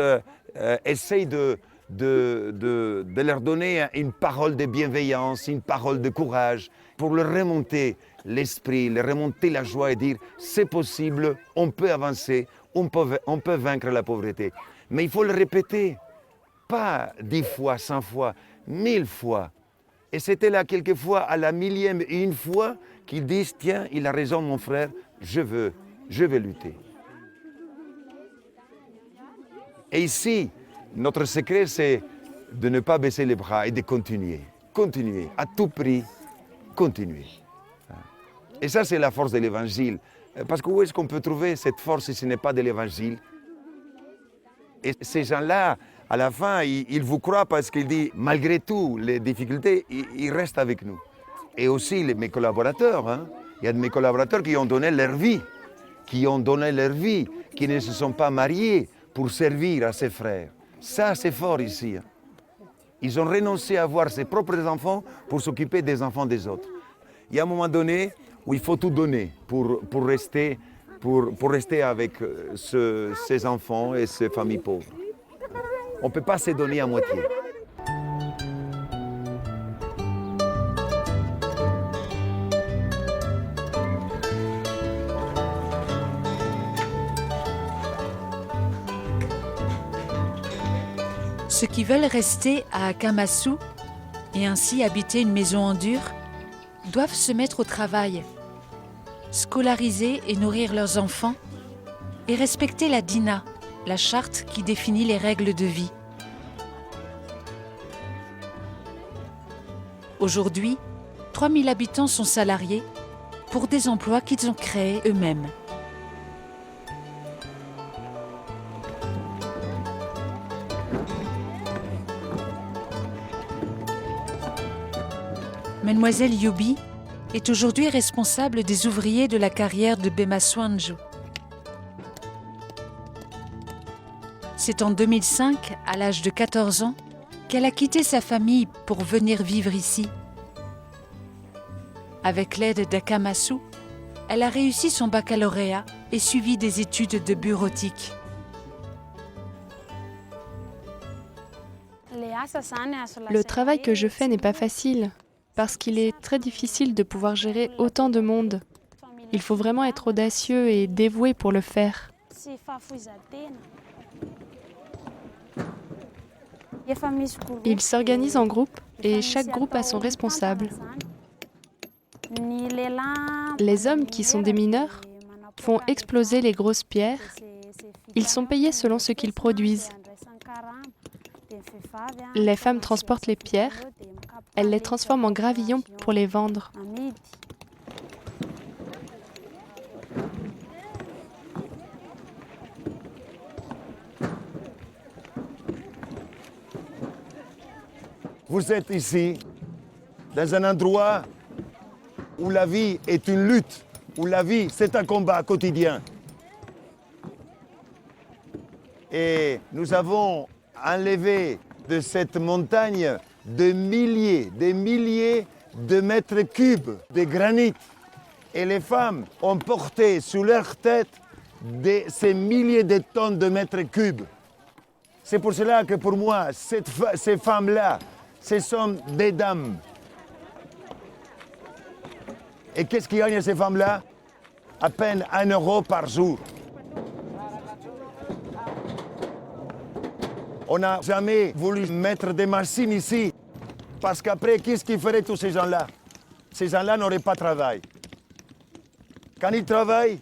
essayent de leur donner une parole de bienveillance, une parole de courage, pour leur remonter l'esprit, leur remonter la joie et dire « c'est possible, on peut avancer, on peut vaincre la pauvreté ». Mais il faut le répéter, pas 10 fois, 100 fois, 1000 fois. Et c'était là quelquefois à la 1000e fois qu'ils disent « tiens, il a raison mon frère, je vais lutter ». Et ici, notre secret, c'est de ne pas baisser les bras et de continuer. Continuer, à tout prix, continuer. Et ça, c'est la force de l'Évangile. Parce que où est-ce qu'on peut trouver cette force si ce n'est pas de l'Évangile? Et ces gens-là, à la fin, ils vous croient parce qu'ils disent, malgré tout, les difficultés, ils restent avec nous. Et aussi mes collaborateurs. Il y a de mes collaborateurs qui ont donné leur vie, qui ne se sont pas mariés pour servir à ses frères. Ça, c'est fort ici. Ils ont renoncé à avoir ses propres enfants pour s'occuper des enfants des autres. Il y a un moment donné où il faut tout donner pour rester avec ces enfants et ces familles pauvres. On ne peut pas se donner à moitié. Ceux qui veulent rester à Akamasou et ainsi habiter une maison en dur doivent se mettre au travail, scolariser et nourrir leurs enfants et respecter la dina, la charte qui définit les règles de vie. Aujourd'hui, 3000 habitants sont salariés pour des emplois qu'ils ont créés eux-mêmes. Mademoiselle Yubi est aujourd'hui responsable des ouvriers de la carrière de Bemaswanjo. C'est en 2005, à l'âge de 14 ans, qu'elle a quitté sa famille pour venir vivre ici. Avec l'aide d'Akamasou, elle a réussi son baccalauréat et suivi des études de bureautique. Le travail que je fais n'est pas facile, parce qu'il est très difficile de pouvoir gérer autant de monde. Il faut vraiment être audacieux et dévoué pour le faire. Ils s'organisent en groupe et chaque groupe a son responsable. Les hommes qui sont des mineurs font exploser les grosses pierres. Ils sont payés selon ce qu'ils produisent. Les femmes transportent les pierres, elles les transforment en gravillons pour les vendre. Vous êtes ici, dans un endroit où la vie est une lutte, où la vie, c'est un combat quotidien. Et nous avons enlevé de cette montagne des milliers de mètres cubes de granit. Et les femmes ont porté sur leur tête ces milliers de tonnes de mètres cubes. C'est pour cela que pour moi, ces femmes-là, ce sont des dames. Et qu'est-ce qui gagne ces femmes-là? À peine 1 euro par jour. On n'a jamais voulu mettre des machines ici, parce qu'après, qu'est-ce qu'ils feraient tous ces gens-là? Ces gens-là n'auraient pas de travail. Quand ils travaillent,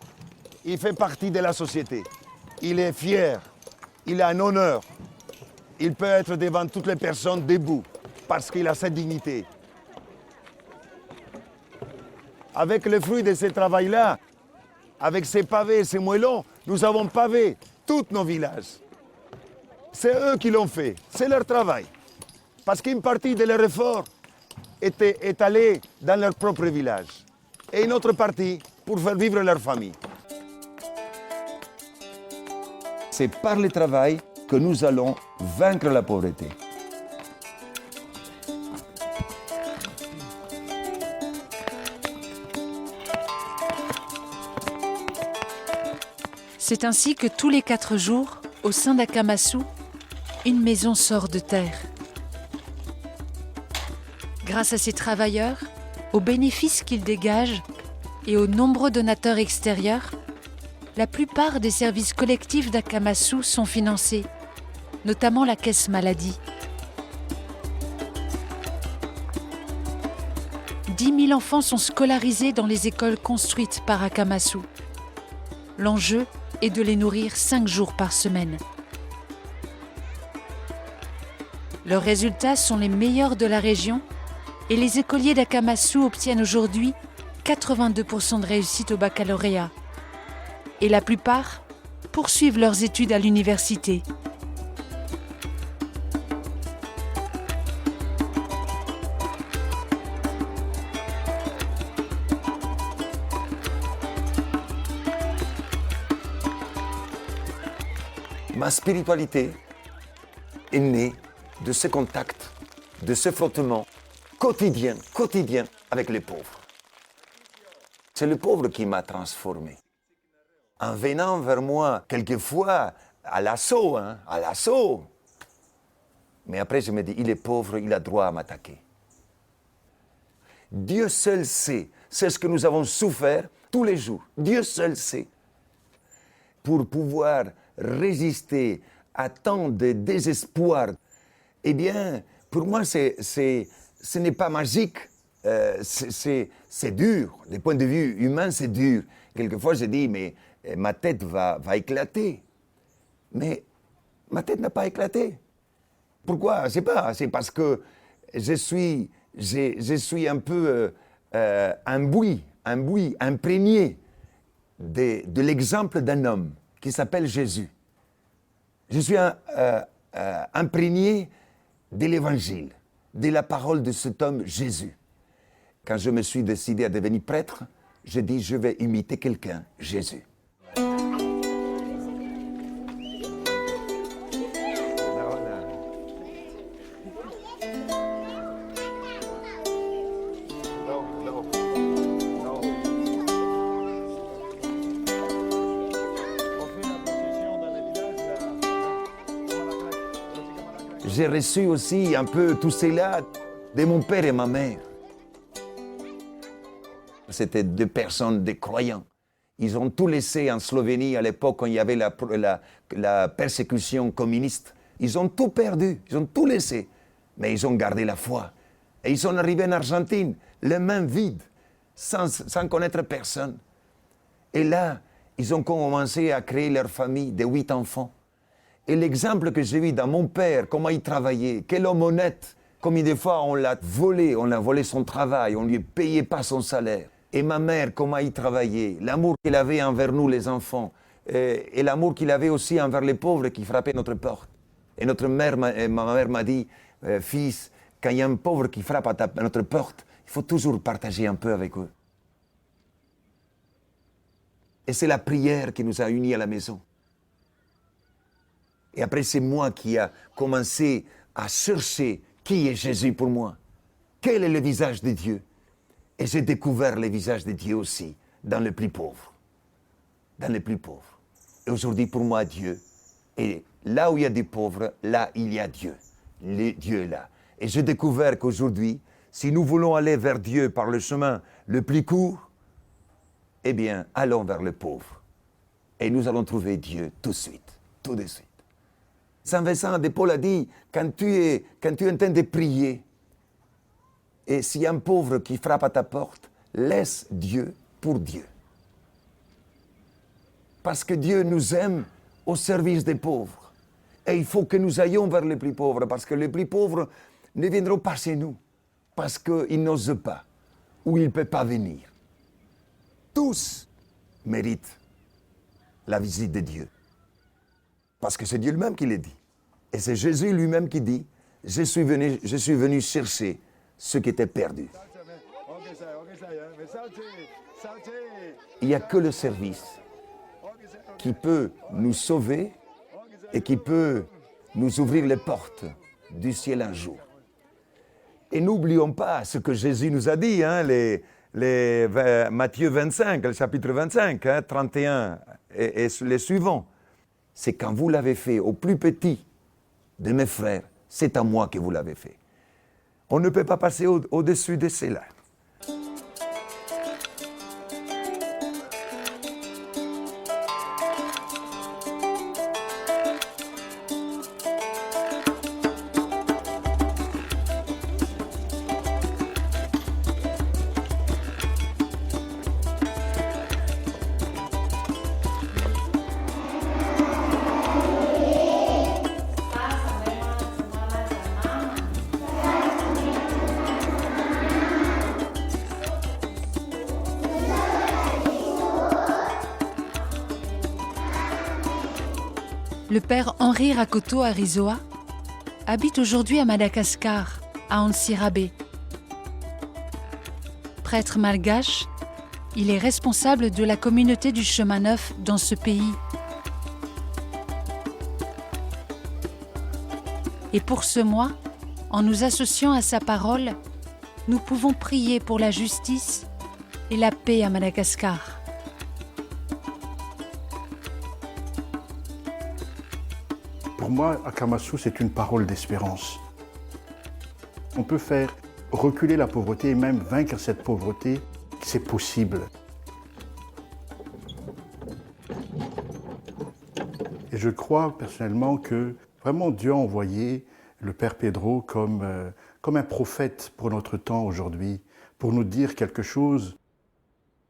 il fait partie de la société. Il est fier, il a un honneur. Il peut être devant toutes les personnes debout, parce qu'il a cette dignité. Avec le fruit de ce travail-là, avec ces pavés, ces moellons, nous avons pavé tous nos villages. C'est eux qui l'ont fait, c'est leur travail. Parce qu'une partie de leur effort est allée dans leur propre village. Et une autre partie pour faire vivre leur famille. C'est par le travail que nous allons vaincre la pauvreté. C'est ainsi que tous les 4 jours, au sein d'Akamasou, une maison sort de terre. Grâce à ces travailleurs, aux bénéfices qu'ils dégagent et aux nombreux donateurs extérieurs, la plupart des services collectifs d'Akamasou sont financés, notamment la caisse maladie. 10 000 enfants sont scolarisés dans les écoles construites par Akamasou. L'enjeu est de les nourrir 5 jours par semaine. Leurs résultats sont les meilleurs de la région et les écoliers d'Akamasou obtiennent aujourd'hui 82% de réussite au baccalauréat. Et la plupart poursuivent leurs études à l'université. Ma spiritualité est née de ce contact, de ce frottement quotidien avec les pauvres. C'est le pauvre qui m'a transformé. En venant vers moi, quelquefois, à l'assaut. Mais après, je me dis, il est pauvre, il a droit à m'attaquer. Dieu seul sait, c'est ce que nous avons souffert tous les jours. Dieu seul sait. Pour pouvoir résister à tant de désespoir, eh bien, pour moi, ce n'est pas magique. C'est dur. Du point de vue humain, c'est dur. Quelquefois, je dis, mais ma tête va éclater. Mais ma tête n'a pas éclaté. Pourquoi? Je ne sais pas. C'est parce que je suis un peu imbué, imprégné de l'exemple d'un homme qui s'appelle Jésus. Je suis imprégné de l'évangile, de la parole de cet homme Jésus. Quand je me suis décidé à devenir prêtre, je dis je vais imiter quelqu'un, Jésus. J'ai reçu aussi un peu tout cela de mon père et ma mère. C'était 2 personnes, des croyants. Ils ont tout laissé en Slovénie à l'époque quand il y avait la persécution communiste. Ils ont tout perdu, ils ont tout laissé. Mais ils ont gardé la foi. Et ils sont arrivés en Argentine, les mains vides, sans connaître personne. Et là, ils ont commencé à créer leur famille de 8 enfants. Et l'exemple que j'ai vu dans mon père, comment il travaillait, quel homme honnête, combien de fois on l'a volé son travail, on ne lui payait pas son salaire. Et ma mère, comment il travaillait, l'amour qu'il avait envers nous les enfants, et l'amour qu'il avait aussi envers les pauvres qui frappaient notre porte. Et ma mère m'a dit, fils, quand il y a un pauvre qui frappe à notre porte, il faut toujours partager un peu avec eux. Et c'est la prière qui nous a unis à la maison. Et après, c'est moi qui a commencé à chercher qui est Jésus pour moi. Quel est le visage de Dieu? Et j'ai découvert le visage de Dieu aussi dans les plus pauvres. Dans les plus pauvres. Et aujourd'hui, pour moi, Dieu, et là où il y a des pauvres, là, il y a Dieu. Dieu est là. Et j'ai découvert qu'aujourd'hui, si nous voulons aller vers Dieu par le chemin le plus court, eh bien, allons vers le pauvre. Et nous allons trouver Dieu tout de suite. Saint Vincent de Paul a dit, quand tu es en train de prier, et s'il y a un pauvre qui frappe à ta porte, laisse Dieu pour Dieu. Parce que Dieu nous aime au service des pauvres. Et il faut que nous ayons vers les plus pauvres, parce que les plus pauvres ne viendront pas chez nous, parce qu'ils n'osent pas, ou ils ne peuvent pas venir. Tous méritent la visite de Dieu. Parce que c'est Dieu lui-même qui l'a dit. Et c'est Jésus lui-même qui dit, je suis venu chercher ceux qui étaient perdus. Il n'y a que le service qui peut nous sauver et qui peut nous ouvrir les portes du ciel un jour. Et n'oublions pas ce que Jésus nous a dit, Matthieu 25, le chapitre 25, 31 et les suivants. C'est quand vous l'avez fait au plus petit de mes frères, c'est à moi que vous l'avez fait. On ne peut pas passer au-dessus de cela. Le père Henri Rakoto Arizoa habite aujourd'hui à Madagascar, à Antsirabe. Prêtre malgache, il est responsable de la communauté du chemin neuf dans ce pays. Et pour ce mois, en nous associant à sa parole, nous pouvons prier pour la justice et la paix à Madagascar. Pour moi, Akamasu, c'est une parole d'espérance. On peut faire reculer la pauvreté et même vaincre cette pauvreté, c'est possible. Et je crois personnellement que vraiment Dieu a envoyé le Père Pedro comme un prophète pour notre temps aujourd'hui, pour nous dire quelque chose.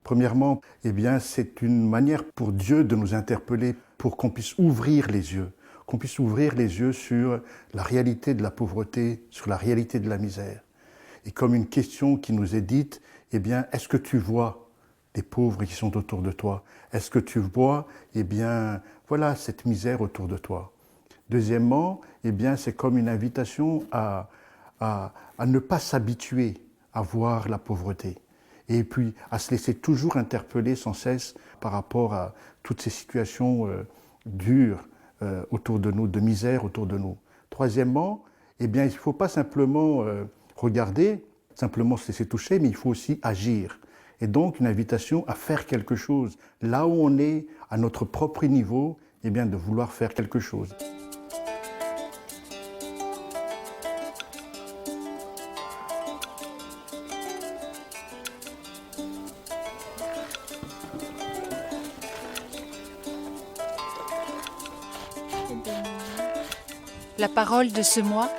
Premièrement, eh bien, c'est une manière pour Dieu de nous interpeller, pour qu'on puisse ouvrir les yeux. Qu'on puisse ouvrir les yeux sur la réalité de la pauvreté, sur la réalité de la misère. Et comme une question qui nous est dite, eh bien, est-ce que tu vois les pauvres qui sont autour de toi? Est-ce que tu vois, eh bien, voilà, cette misère autour de toi? Deuxièmement, eh bien, c'est comme une invitation à ne pas s'habituer à voir la pauvreté. Et puis, à se laisser toujours interpeller sans cesse par rapport à toutes ces situations dures, autour de nous, de misère autour de nous. Troisièmement, eh bien, il ne faut pas simplement regarder, simplement se laisser toucher, mais il faut aussi agir. Et donc, une invitation à faire quelque chose. Là où on est, à notre propre niveau, eh bien, de vouloir faire quelque chose. La parole de ce mois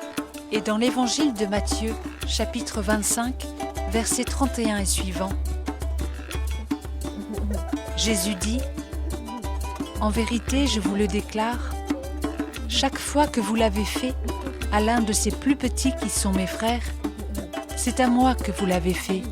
est dans l'Évangile de Matthieu, chapitre 25, versets 31 et suivants. Jésus dit : « En vérité, je vous le déclare, Chaque fois que vous l'avez fait à l'un de ces plus petits qui sont mes frères, c'est à moi que vous l'avez fait.